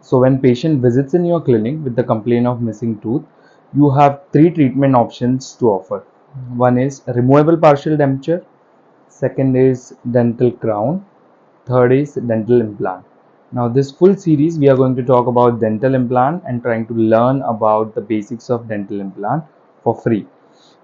So when patient visits in your clinic with the complaint of missing tooth, you have three treatment options to offer. One is removable partial denture, second is dental crown, third is dental implant. Now this full series we are going to talk about dental implant and trying to learn about the basics of dental implant for free.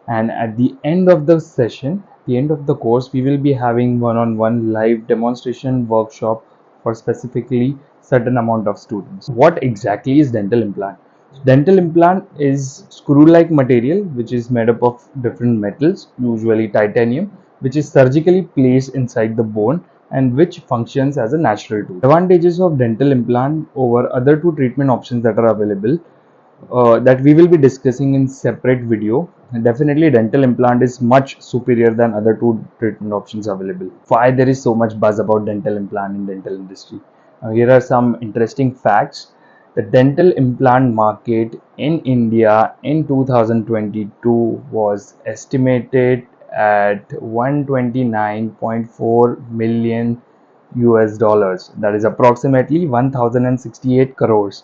And at the end of the session, the end of the course, we will be having one-on-one live demonstration workshop for specifically certain amount of students. What exactly is dental implant? Dental implant is screw-like material which is made up of different metals, usually titanium, which is surgically placed inside the bone and which functions as a natural tooth. Advantages of dental implant over other two treatment options that are available, that we will be discussing in separate video. Definitely dental implant is much superior than other two treatment options available. Why there is so much buzz about dental implant in dental industry? Now here are some interesting facts. The dental implant market in India in 2022 was estimated at 129.4 million US dollars. That is approximately 1068 crores.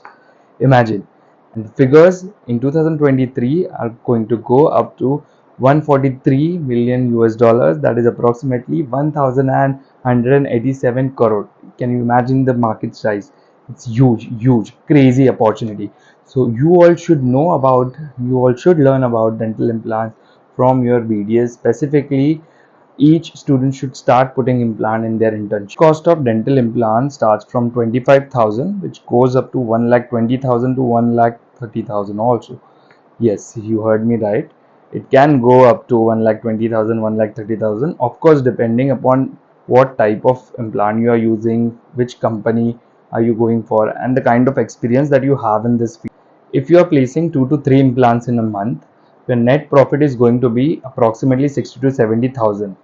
Imagine. And figures in 2023 are going to go up to 143 million US dollars. That is approximately 1187 crore. Can you imagine the market size? It's huge, huge, crazy opportunity. So you all should learn about dental implants from your BDS. Specifically, each student should start putting implant in their internship. Cost of dental implant starts from 25,000, which goes up to 1,20,000 to 1,30,000 also. Yes, you heard me right. It can go up to 1,20,000, 1,30,000. Of course, depending upon what type of implant you are using, which company are you going for, and the kind of experience that you have in this field. If you are placing 2 to 3 implants in a month, your net profit is going to be approximately 60 to 70,000.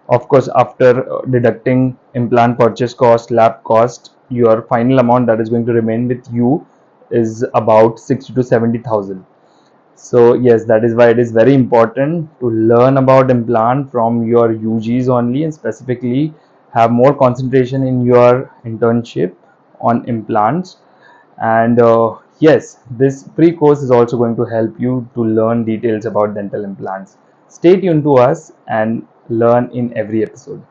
Of course, after deducting implant purchase cost, lab cost, your final amount that is going to remain with you is about 60 to 70,000. So yes, that is why it is very important to learn about implant from your UGs only, and specifically have more concentration in your internship on implants. And yes, this free course is also going to help you to learn details about dental implants. Stay tuned to us and learn in every episode.